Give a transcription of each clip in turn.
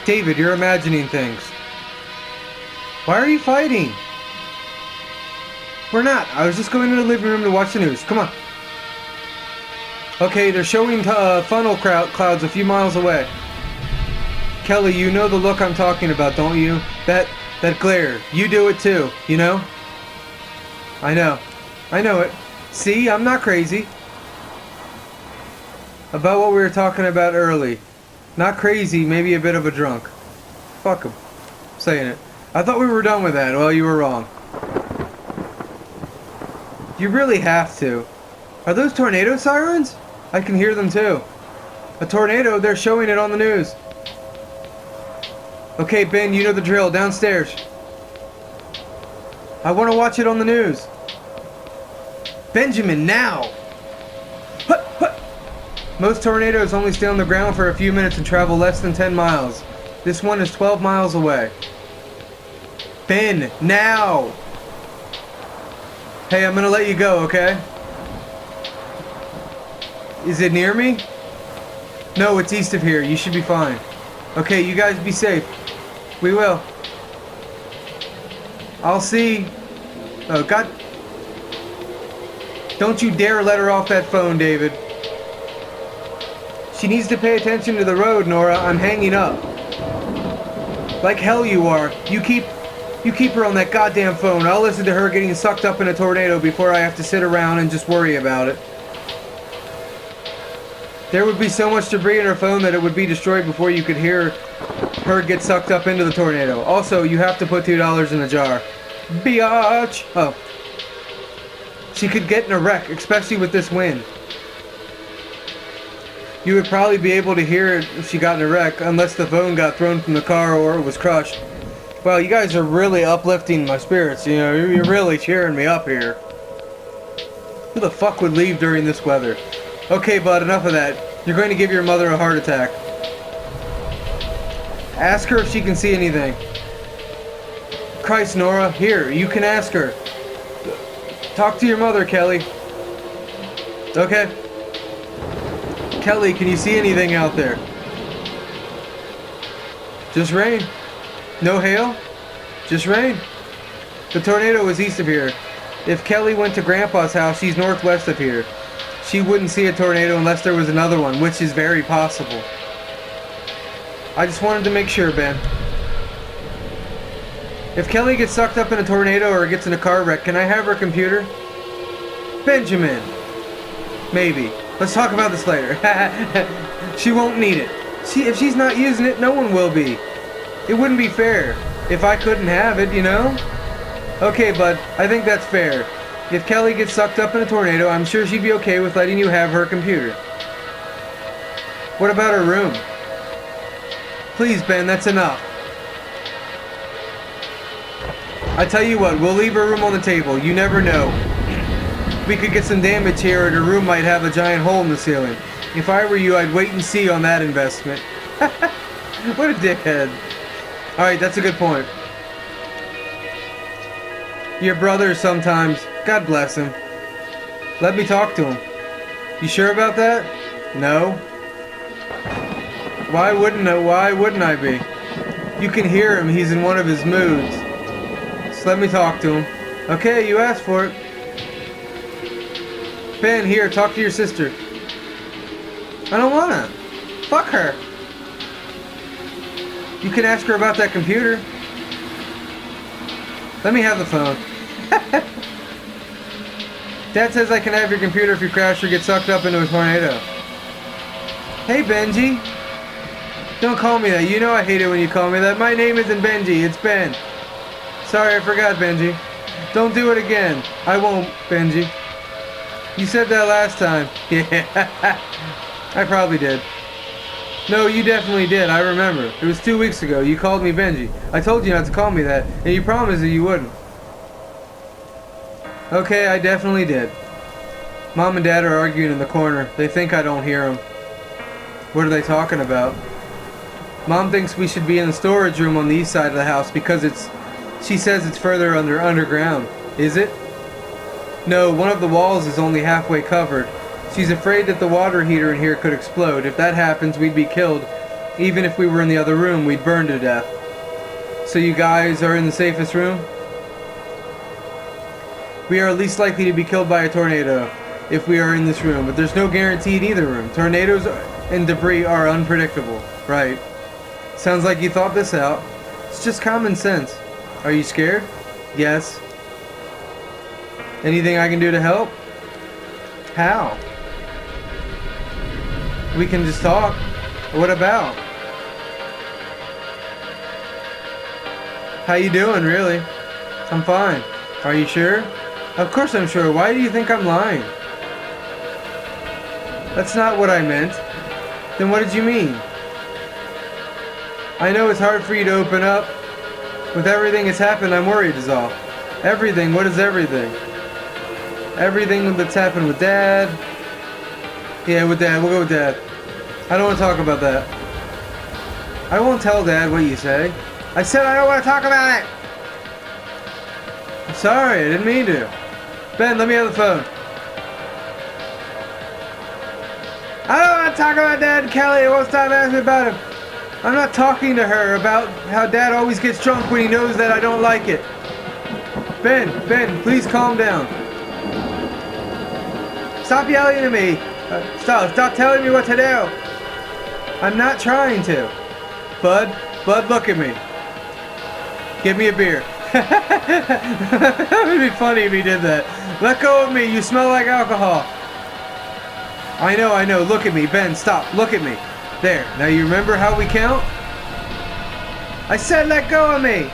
David, you're imagining things. Why are you fighting? We're not. I was just going to the living room to watch the news. Come on. Okay, they're showing funnel clouds a few miles away. Kelly, you know the look I'm talking about, don't you? That glare. You do it too, you know? I know. I know it. See, I'm not crazy. About what we were talking about early. Not crazy, maybe a bit of a drunk. Fuck him. Saying it. I thought we were done with that. Well, you were wrong. You really have to. Are those tornado sirens? I can hear them too. A tornado, they're showing it on the news. Okay, Ben, you know the drill. Downstairs. I want to watch it on the news. Benjamin, now! Most tornadoes only stay on the ground for a few minutes and travel less than 10 miles. This one is 12 miles away. Ben, now! Hey, I'm gonna let you go, okay? Is it near me? No, it's east of here. You should be fine. Okay, you guys be safe. We will. I'll see. Oh, God. Don't you dare let her off that phone, David. She needs to pay attention to the road, Nora. I'm hanging up. Like hell you are. You keep her on that goddamn phone. I'll listen to her getting sucked up in a tornado before I have to sit around and just worry about it. There would be so much debris in her phone that it would be destroyed before you could hear her get sucked up into the tornado. Also, you have to put $2 in the jar. Biatch! Oh. She could get in a wreck, especially with this wind. You would probably be able to hear it if she got in a wreck, unless the phone got thrown from the car or it was crushed. Well, you guys are really uplifting my spirits, you know, you're really cheering me up here. Who the fuck would leave during this weather? Okay, bud, enough of that. You're going to give your mother a heart attack. Ask her if she can see anything. Christ, Nora, here, you can ask her. Talk to your mother, Kelly. Okay. Kelly, can you see anything out there? Just rain. No hail? Just rain. The tornado is east of here. If Kelly went to Grandpa's house, she's northwest of here. She wouldn't see a tornado unless there was another one, which is very possible. I just wanted to make sure, Ben. If Kelly gets sucked up in a tornado or gets in a car wreck, can I have her computer? Benjamin. Maybe. Let's talk about this later. She won't need it. If she's not using it, no one will be. It wouldn't be fair if I couldn't have it, you know? Okay, bud, I think that's fair. If Kelly gets sucked up in a tornado, I'm sure she'd be okay with letting you have her computer. What about her room? Please, Ben, that's enough. I tell you what, we'll leave her room on the table. You never know. We could get some damage here, and her room might have a giant hole in the ceiling. If I were you, I'd wait and see on that investment. What a dickhead. Alright, that's a good point. Your brother sometimes, God bless him. Let me talk to him. You sure about that? No. Why wouldn't I be? You can hear him, he's in one of his moods. Just let me talk to him. Okay, you asked for it. Ben, here, talk to your sister. I don't wanna. Fuck her. You can ask her about that computer. Let me have the phone. Dad says I can have your computer if you crash or get sucked up into a tornado. Hey, Benji. Don't call me that. You know I hate it when you call me that. My name isn't Benji. It's Ben. Sorry, I forgot, Benji. Don't do it again. I won't, Benji. You said that last time. Yeah. I probably did. No, you definitely did. I remember. It was 2 weeks ago. You called me Benji. I told you not to call me that, and you promised that you wouldn't. Okay, I definitely did. Mom and Dad are arguing in the corner. They think I don't hear them. What are they talking about? Mom thinks we should be in the storage room on the east side of the house because she says it's further underground. Is it? No, one of the walls is only halfway covered. She's afraid that the water heater in here could explode. If that happens, we'd be killed. Even if we were in the other room, we'd burn to death. So you guys are in the safest room? We are least likely to be killed by a tornado if we are in this room, but there's no guarantee in either room. Tornadoes and debris are unpredictable. Right. Sounds like you thought this out. It's just common sense. Are you scared? Yes. Anything I can do to help? How? We can just talk. What about? How you doing, really? I'm fine. Are you sure? Of course I'm sure. Why do you think I'm lying? That's not what I meant. Then what did you mean? I know it's hard for you to open up. With everything that's happened, I'm worried is all. Everything? What is everything? Everything that's happened with Dad. Yeah, with Dad. We'll go with Dad. I don't want to talk about that. I won't tell Dad what you say. I said I don't want to talk about it! I'm sorry, I didn't mean to. Ben, let me have the phone. I don't want to talk about Dad and Kelly. I won't stop asking about him. I'm not talking to her about how Dad always gets drunk when he knows that I don't like it. Ben, please calm down. Stop yelling at me. Stop telling me what to do. I'm not trying to. Bud, look at me. Give me a beer. That would be funny if he did that. Let go of me. You smell like alcohol. I know. Look at me. Ben, stop. Look at me. There. Now you remember how we count? I said let go of me.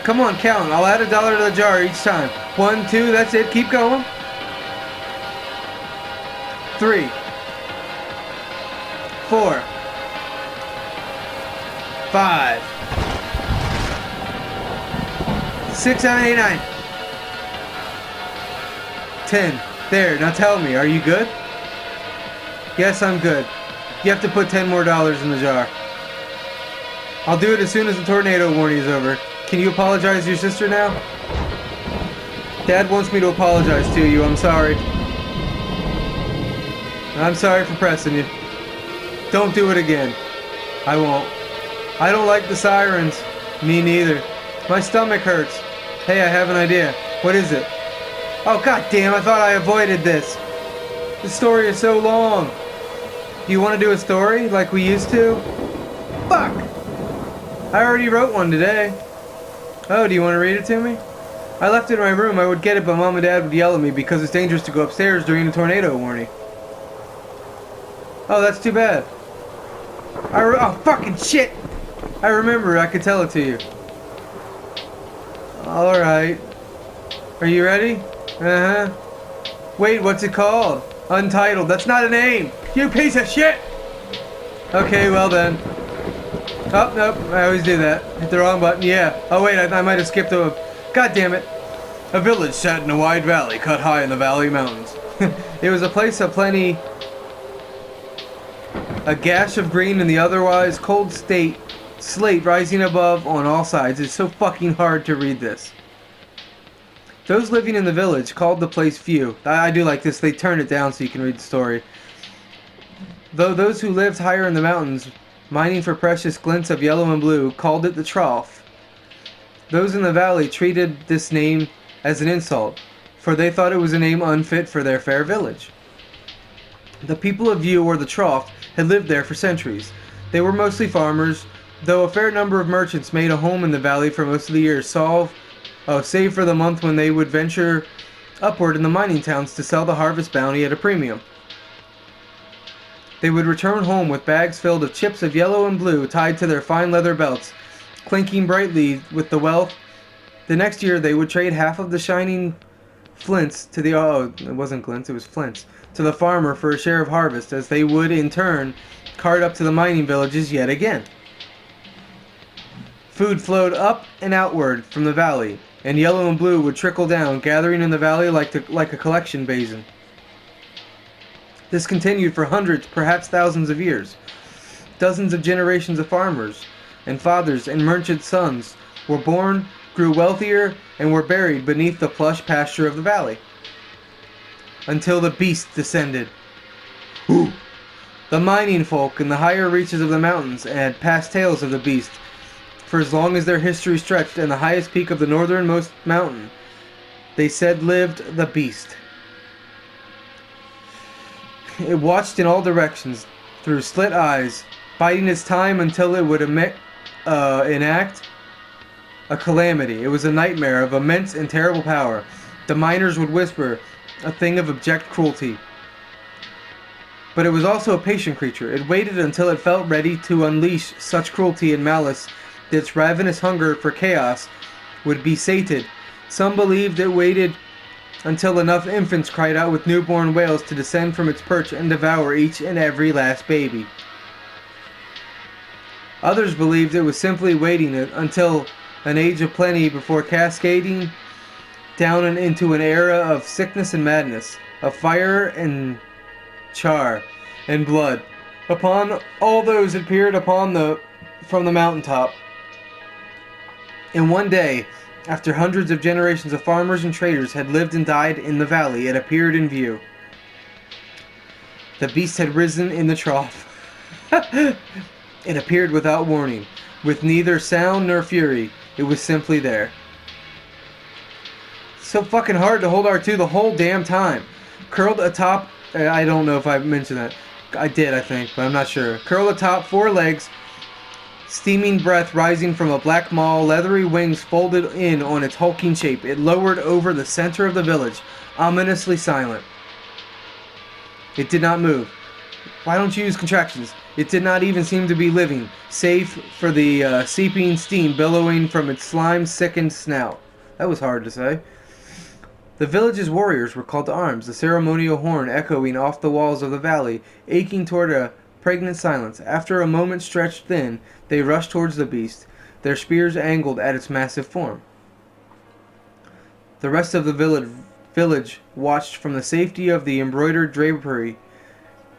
Come on, count. I'll add $1 to the jar each time. 1, 2, that's it. Keep going. 3, 4, 5, 6, 7, 8, 9, 10. There, now tell me, are you good? Yes, I'm good. You have to put $10 more in the jar. I'll do it as soon as the tornado warning is over. Can you apologize to your sister now? Dad wants me to apologize to you. I'm sorry. I'm sorry for pressing you. Don't do it again. I won't. I don't like the sirens. Me neither. My stomach hurts. Hey, I have an idea. What is it? Oh, god damn, I thought I avoided this. The story is so long. Do you want to do a story like we used to? Fuck! I already wrote one today. Oh, do you want to read it to me? I left it in my room. I would get it, but Mom and Dad would yell at me because it's dangerous to go upstairs during a tornado warning. Oh, that's too bad. Oh, fucking shit! I remember. I could tell it to you. Alright. Are you ready? Uh-huh. Wait, what's it called? Untitled. That's not a name! You piece of shit! Okay, well then. Oh, nope. I always do that. Hit the wrong button. Yeah. Oh, wait. I might have skipped a... God damn it. A village sat in a wide valley cut high in the valley mountains. It was a place of plenty... A gash of green in the otherwise cold slate rising above on all sides. It's so fucking hard to read this. Those living in the village called the place few. I do like this. They turned it down so you can read the story. Though those who lived higher in the mountains, mining for precious glints of yellow and blue, called it the trough. Those in the valley treated this name as an insult, for they thought it was a name unfit for their fair village. The people of View, or the trough, had lived there for centuries. They were mostly farmers, though a fair number of merchants made a home in the valley for most of the year, save for the month when they would venture upward in the mining towns to sell the harvest bounty at a premium. They would return home with bags filled of chips of yellow and blue tied to their fine leather belts, clinking brightly with the wealth. The next year they would trade half of the shining flints to the... Oh, it wasn't glints, it was flints. To the farmer for a share of harvest, as they would, in turn, cart up to the mining villages yet again. Food flowed up and outward from the valley, and yellow and blue would trickle down, gathering in the valley like a collection basin. This continued for hundreds, perhaps thousands of years. Dozens of generations of farmers and fathers and merchant sons were born, grew wealthier, and were buried beneath the plush pasture of the valley. until the beast descended. Ooh. The mining folk in the higher reaches of the mountains had past tales of the beast for as long as their history stretched, and the highest peak of the northernmost mountain, they said, lived the beast. It watched in all directions through slit eyes, biding its time until it would enact a calamity. It was a nightmare of immense and terrible power. The miners would whisper, a thing of abject cruelty. But it was also a patient creature. It waited until it felt ready to unleash such cruelty and malice that its ravenous hunger for chaos would be sated. Some believed it waited until enough infants cried out with newborn wails to descend from its perch and devour each and every last baby. Others believed it was simply waiting until an age of plenty before cascading down and into an era of sickness and madness, of fire and char and blood upon all those it peered upon from the mountaintop. In one day, after hundreds of generations of farmers and traders had lived and died in the valley, it appeared in view. The beast had risen in the trough. It appeared without warning, with neither sound nor fury. It was simply there. So fucking hard to hold R2 the whole damn time. Curled atop, I don't know if I mentioned that. I did, I think, but I'm not sure. Curled atop 4 legs, steaming breath rising from a black maw, leathery wings folded in on its hulking shape. It lowered over the center of the village, ominously silent. It did not move. Why don't you use contractions? It did not even seem to be living, save for the seeping steam billowing from its slime-sickened snout. That was hard to say. The village's warriors were called to arms, the ceremonial horn echoing off the walls of the valley, aching toward a pregnant silence. After a moment stretched thin, they rushed towards the beast, their spears angled at its massive form. The rest of the village watched from the safety of the embroidered drapery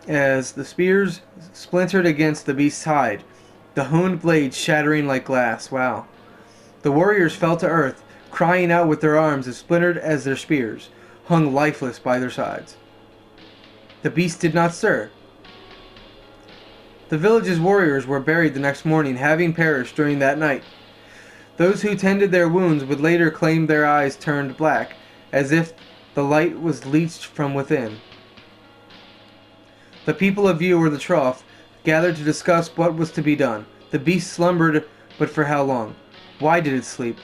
as the spears splintered against the beast's hide, the honed blades shattering like glass. Wow. The warriors fell to earth, crying out with their arms as splintered as their spears, hung lifeless by their sides. The beast did not stir. The village's warriors were buried the next morning, having perished during that night. Those who tended their wounds would later claim their eyes turned black, as if the light was leached from within. The people of View, or the Trough, gathered to discuss what was to be done. The beast slumbered, but for how long? Why did it sleep?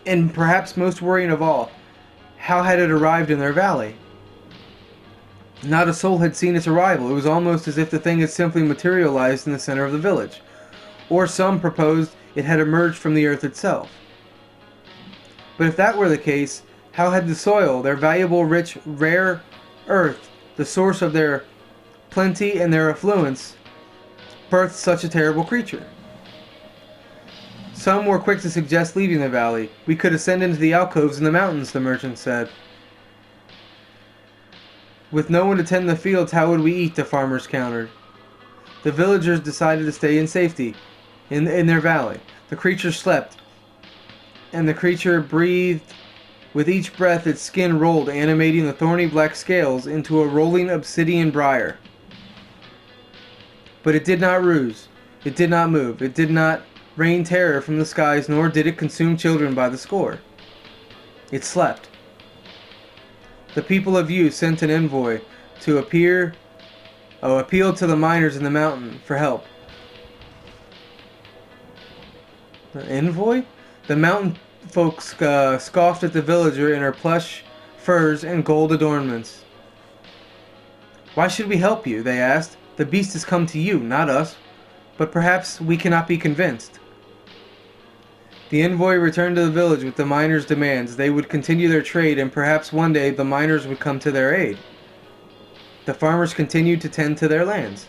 And perhaps most worrying of all, how had it arrived in their valley? Not a soul had seen its arrival. It was almost as if the thing had simply materialized in the center of the village. Or some proposed it had emerged from the earth itself. But if that were the case, how had the soil, their valuable, rich, rare earth, the source of their plenty and their affluence, birthed such a terrible creature? Some were quick to suggest leaving the valley. We could ascend into the alcoves in the mountains, the merchant said. With no one to tend the fields, how would we eat, the farmers countered. The villagers decided to stay in safety, in their valley. The creature slept, and the creature breathed. With each breath, its skin rolled, animating the thorny black scales into a rolling obsidian briar. But it did not ruse. It did not move. It did not rain terror from the skies, nor did it consume children by the score. It slept. The people of Yu sent an envoy to appeal to the miners in the mountain for help. An envoy? The mountain folks scoffed at the villager in her plush furs and gold adornments. Why should we help you? They asked. The beast has come to you, not us. But perhaps we cannot be convinced. The envoy returned to the village with the miners' demands. They would continue their trade, and perhaps one day the miners would come to their aid. The farmers continued to tend to their lands.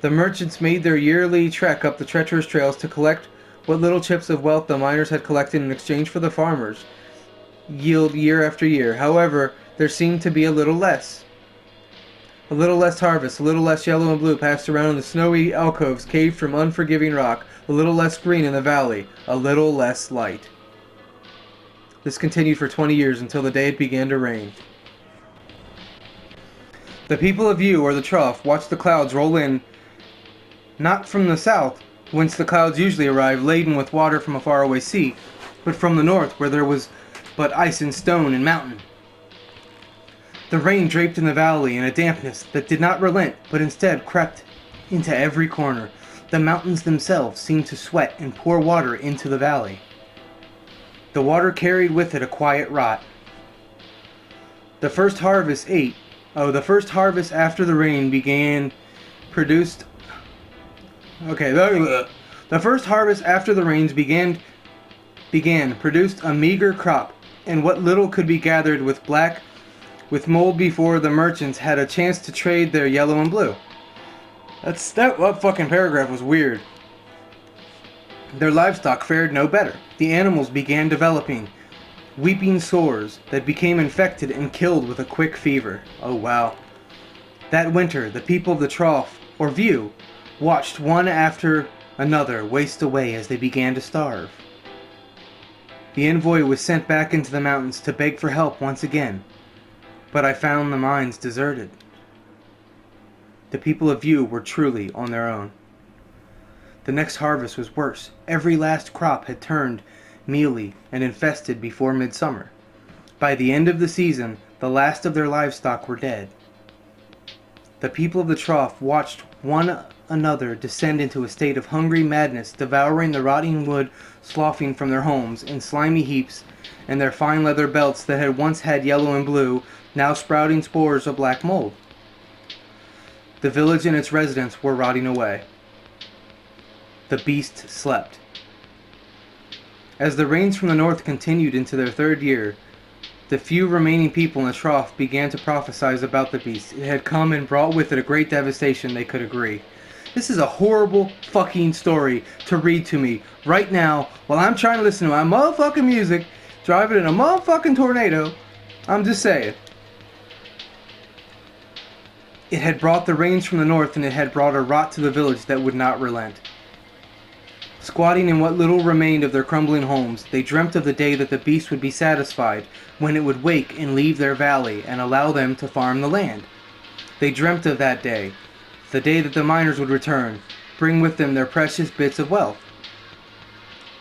The merchants made their yearly trek up the treacherous trails to collect what little chips of wealth the miners had collected in exchange for the farmers' yield year after year. However, there seemed to be a little less. A little less harvest, a little less yellow and blue passed around in the snowy alcoves caved from unforgiving rock, a little less green in the valley, a little less light. This continued for 20 years until the day it began to rain. The people of Yu, or the trough, watched the clouds roll in, not from the south, whence the clouds usually arrive laden with water from a faraway sea, but from the north, where there was but ice and stone and mountain. The rain draped in the valley in a dampness that did not relent, but instead crept into every corner. The mountains themselves seemed to sweat and pour water into the valley. The water carried with it a quiet rot. The first harvest after the rain began produced. The first harvest after the rains began produced a meager crop, and what little could be gathered with mold before the merchants had a chance to trade their yellow and blue. That fucking paragraph was weird. Their livestock fared no better. The animals began developing weeping sores that became infected and killed with a quick fever. Oh wow. That winter, the people of the trough, or view, watched one after another waste away as they began to starve. The envoy was sent back into the mountains to beg for help once again, but I found the mines deserted. The people of View were truly on their own. The next harvest was worse. Every last crop had turned mealy and infested before midsummer. By the end of the season, the last of their livestock were dead. The people of the trough watched one another descend into a state of hungry madness, devouring the rotting wood sloughing from their homes in slimy heaps, and their fine leather belts that had once had yellow and blue, now sprouting spores of black mold. The village and its residents were rotting away. The beast slept. As the rains from the north continued into their third year, the few remaining people in the trough began to prophesy about the beast. It had come and brought with it a great devastation, they could agree. This is a horrible fucking story to read to me right now while I'm trying to listen to my motherfucking music, driving in a motherfucking tornado. I'm just saying. It had brought the rains from the north, and it had brought a rot to the village that would not relent. Squatting in what little remained of their crumbling homes, they dreamt of the day that the beast would be satisfied, when it would wake and leave their valley and allow them to farm the land. They dreamt of that day, the day that the miners would return, bring with them their precious bits of wealth.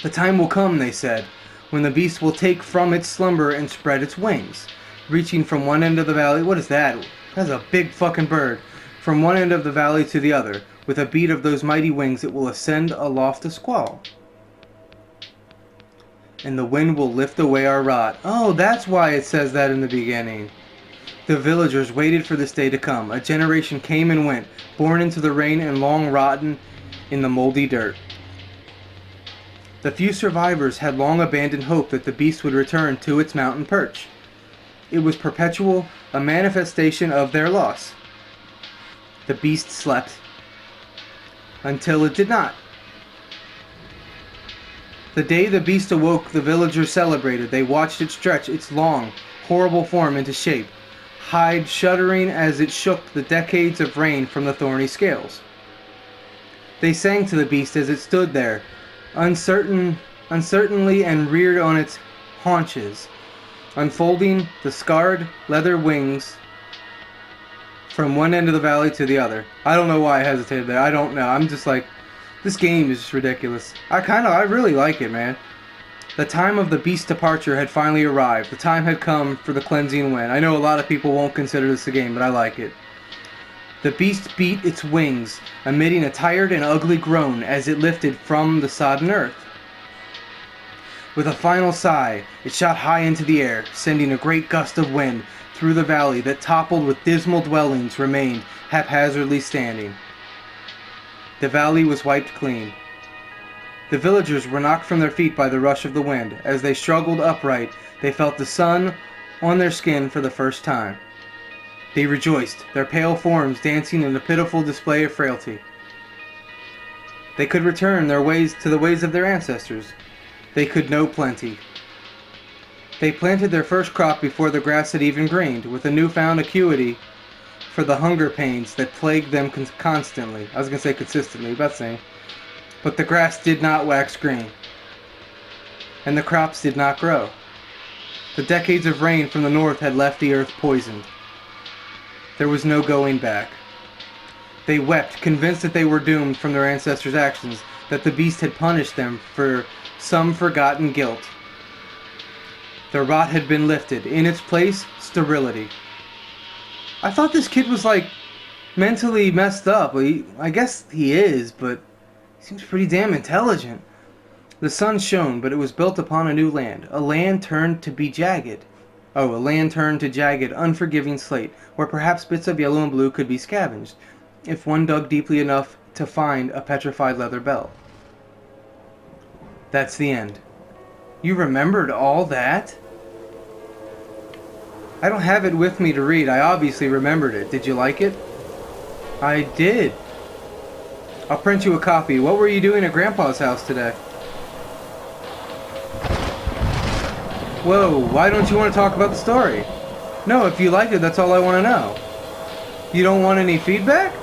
The time will come, they said, when the beast will take from its slumber and spread its wings, reaching from one end of the valley. What is that? That's a big fucking bird. From one end of the valley to the other, with a beat of those mighty wings, it will ascend aloft a squall. And the wind will lift away our rot. Oh, that's why it says that in the beginning. The villagers waited for this day to come. A generation came and went, born into the rain and long rotten in the moldy dirt. The few survivors had long abandoned hope that the beast would return to its mountain perch. It was perpetual, a manifestation of their loss. The beast slept until it did not. The day the beast awoke, the villagers celebrated. They watched it stretch its long, horrible form into shape, hide shuddering as it shook the decades of rain from the thorny scales. They sang to the beast as it stood there, uncertainly and reared on its haunches, unfolding the scarred leather wings from one end of the valley to the other. I don't know why I hesitated there. I don't know. I'm just like, this game is just ridiculous. I really like it, man. The time of the beast's departure had finally arrived. The time had come for the cleansing wind. I know a lot of people won't consider this a game, but I like it. The beast beat its wings, emitting a tired and ugly groan as it lifted from the sodden earth. With a final sigh, it shot high into the air, sending a great gust of wind through the valley that, toppled with dismal dwellings, remained haphazardly standing. The valley was wiped clean. The villagers were knocked from their feet by the rush of the wind. As they struggled upright, they felt the sun on their skin for the first time. They rejoiced, their pale forms dancing in a pitiful display of frailty. They could return to the ways of their ancestors. They could know plenty. They planted their first crop before the grass had even grained, with a newfound acuity for the hunger pains that plagued them constantly. I was going to say consistently, about the same. But the grass did not wax green, and the crops did not grow. The decades of rain from the north had left the earth poisoned. There was no going back. They wept, convinced that they were doomed from their ancestors' actions, that the beast had punished them for some forgotten guilt. The rot had been lifted. In its place, sterility. I thought this kid was, like, mentally messed up. Well, I guess he is, but he seems pretty damn intelligent. The sun shone, but it was built upon a new land. A land turned to be jagged. Oh, a land turned to jagged, unforgiving slate, where perhaps bits of yellow and blue could be scavenged, if one dug deeply enough to find a petrified leather belt. That's the end. You remembered all that? I don't have it with me to read. I obviously remembered it. Did you like it? I did. I'll print you a copy. What were you doing at Grandpa's house today? Whoa, why don't you want to talk about the story? No, if you liked it, that's all I want to know. You don't want any feedback?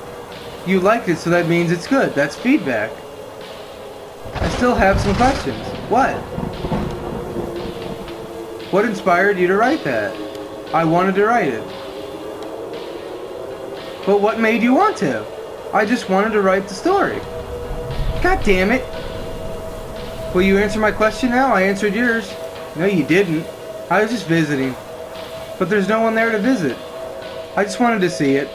You liked it, so that means it's good. That's feedback. I still have some questions. What? What inspired you to write that? I wanted to write it. But what made you want to? I just wanted to write the story. God damn it. Will you answer my question now? I answered yours. No, you didn't. I was just visiting. But there's no one there to visit. I just wanted to see it.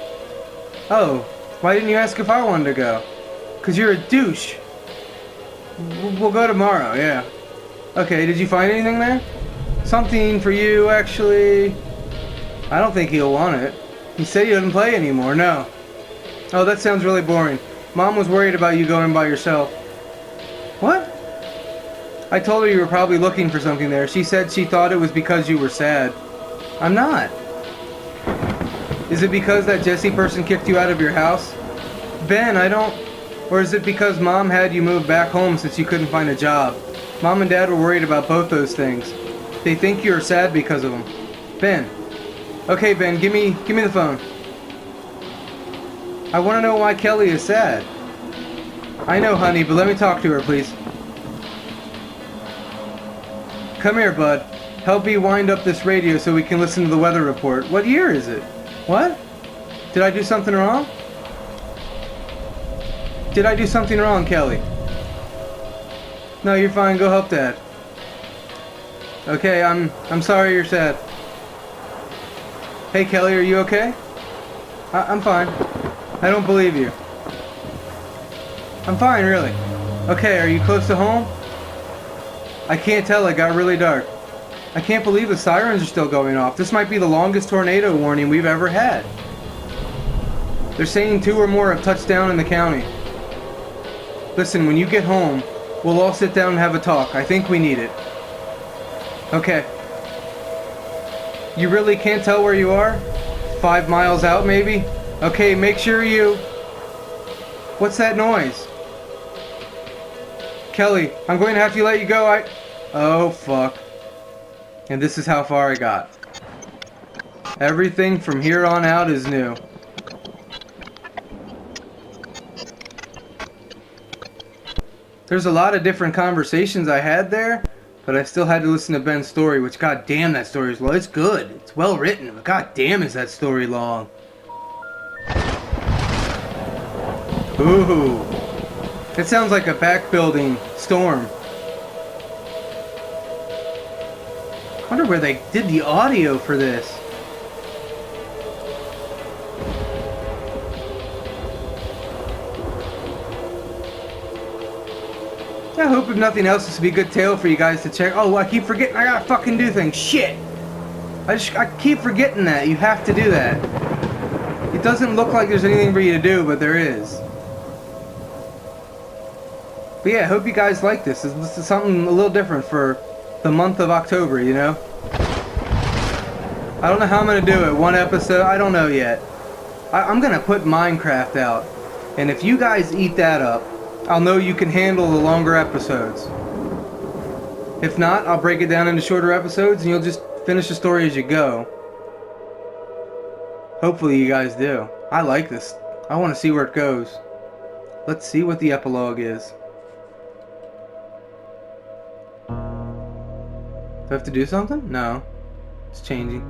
Oh, why didn't you ask if I wanted to go? 'Cause you're a douche. We'll go tomorrow, yeah. Okay, did you find anything there? Something for you, actually. I don't think he'll want it. He said he doesn't play anymore, no. Oh, that sounds really boring. Mom was worried about you going by yourself. What? I told her you were probably looking for something there. She said she thought it was because you were sad. I'm not. Is it because that Jesse person kicked you out of your house? Ben, I don't... Or is it because Mom had you move back home since you couldn't find a job? Mom and Dad were worried about both those things. They think you're sad because of them. Ben. Okay, Ben, give me the phone. I want to know why Kelly is sad. I know, honey, but let me talk to her, please. Come here, bud. Help me wind up this radio so we can listen to the weather report. What year is it? What? Did I do something wrong? Did I do something wrong, Kelly? No, you're fine. Go help Dad. Okay, I'm sorry you're sad. Hey, Kelly, are you okay? I'm fine. I don't believe you. I'm fine, really. Okay, are you close to home? I can't tell. It got really dark. I can't believe the sirens are still going off. This might be the longest tornado warning we've ever had. They're saying 2 or more have touched down in the county. Listen, when you get home, we'll all sit down and have a talk. I think we need it. Okay. You really can't tell where you are? 5 miles out, maybe? Okay, make sure you... What's that noise? Kelly, I'm going to have to let you go. Oh, fuck. And this is how far I got. Everything from here on out is new. There's a lot of different conversations I had there, but I still had to listen to Ben's story, which, god damn, that story is long. It's good. It's well written, but god damn, is that story long. Ooh. It sounds like a back-building storm. I wonder where they did the audio for this. I hope if nothing else this will be a good tale for you guys to check. Oh, I keep forgetting I gotta fucking do things. Shit! I keep forgetting that. You have to do that. It doesn't look like there's anything for you to do, but there is. But yeah, I hope you guys like this. This is something a little different for the month of October, you know? I don't know how I'm gonna do it. 1 episode? I don't know yet. I'm gonna put Minecraft out. And if you guys eat that up, I'll know you can handle the longer episodes. If not, I'll break it down into shorter episodes and you'll just finish the story as you go. Hopefully you guys do. I like this. I want to see where it goes. Let's see what the epilogue is. Do I have to do something? No. It's changing.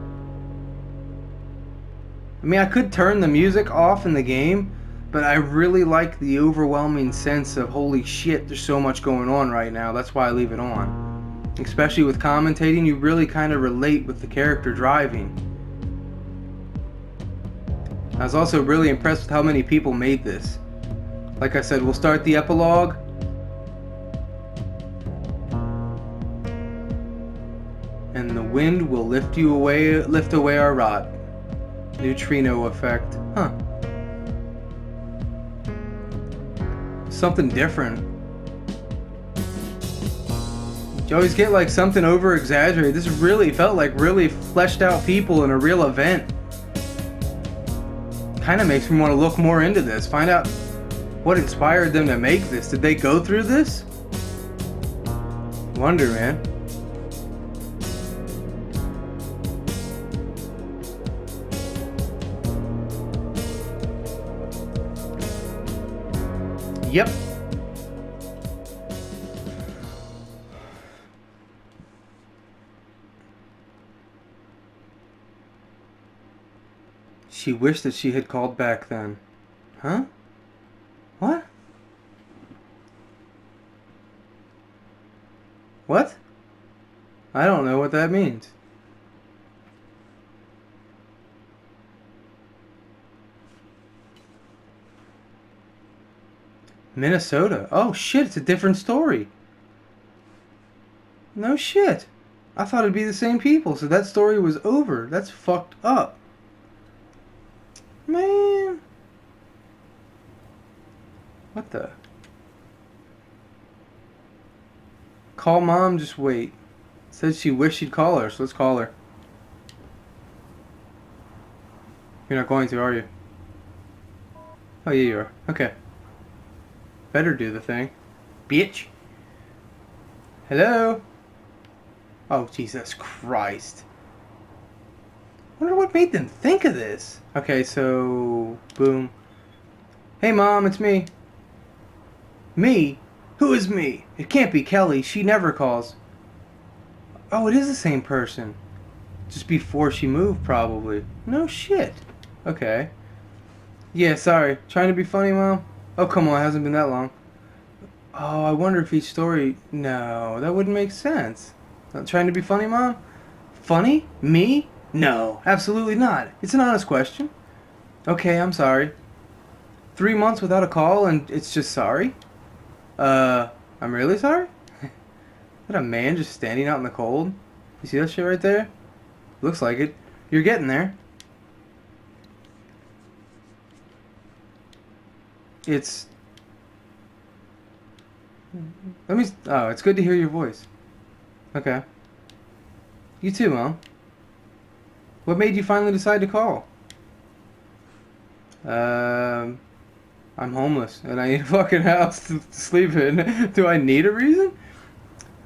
I mean, I could turn the music off in the game, but I really like the overwhelming sense of holy shit, there's so much going on right now. That's why I leave it on. Especially with commentating, you really kind of relate with the character driving. I was also really impressed with how many people made this. Like I said, we'll start the epilogue. And the wind will lift away our rot. Neutrino effect. Huh. Something different. You always get like something over exaggerated. This really felt like really fleshed out people in a real event. Kind of makes me want to look more into this. Find out what inspired them to make this. Did they go through this? Wonder, man. Yep. She wished that she had called back then. Huh? What? What? I don't know what that means. Minnesota. Oh shit, it's a different story. No shit. I thought it'd be the same people, so that story was over. That's fucked up. Man. What the? Call mom, just wait. Said she wished she'd call her, so let's call her. You're not going to, are you? Oh yeah, you are. Okay. Better do the thing. Bitch. Hello? Oh, Jesus Christ. Wonder what made them think of this. Okay, so... Boom. Hey, Mom, it's me. Me? Who is me? It can't be Kelly. She never calls. Oh, it is the same person. Just before she moved, probably. No shit. Okay. Yeah, sorry. Trying to be funny, Mom? Oh, come on. It hasn't been that long. Oh, I wonder if each story... No, that wouldn't make sense. Not trying to be funny, Mom? Funny? Me? No, absolutely not. It's an honest question. Okay, I'm sorry. 3 months without a call and it's just sorry? I'm really sorry? Is that a man just standing out in the cold? You see that shit right there? Looks like it. You're getting there. It's... Oh, it's good to hear your voice. Okay. You too, Mom. What made you finally decide to call? I'm homeless and I need a fucking house to sleep in. Do I need a reason?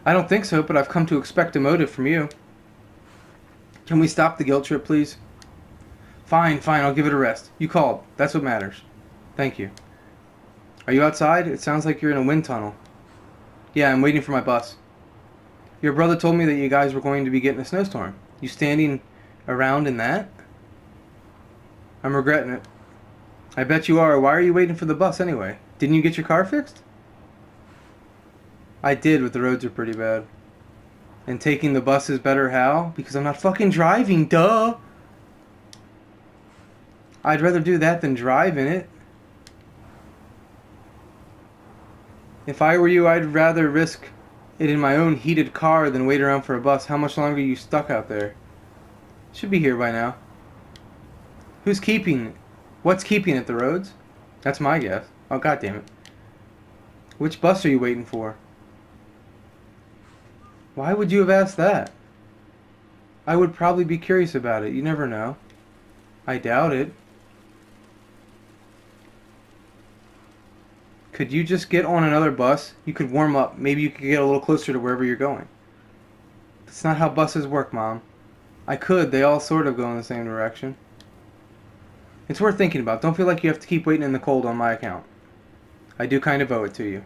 I don't think so, but I've come to expect a motive from you. Can we stop the guilt trip, please? Fine, I'll give it a rest. You called. That's what matters. Thank you. Are you outside? It sounds like you're in a wind tunnel. Yeah, I'm waiting for my bus. Your brother told me that you guys were going to be getting a snowstorm. You standing around in that? I'm regretting it. I bet you are. Why are you waiting for the bus anyway? Didn't you get your car fixed? I did, but the roads are pretty bad. And taking the bus is better how? Because I'm not fucking driving, duh! I'd rather do that than drive in it. If I were you, I'd rather risk it in my own heated car than wait around for a bus. How much longer are you stuck out there? Should be here by now. Who's keeping it? What's keeping it, the roads? That's my guess. Oh, god damn it. Which bus are you waiting for? Why would you have asked that? I would probably be curious about it. You never know. I doubt it. Could you just get on another bus? You could warm up. Maybe you could get a little closer to wherever you're going. That's not how buses work, Mom. I could. They all sort of go in the same direction. It's worth thinking about. Don't feel like you have to keep waiting in the cold on my account. I do kind of owe it to you.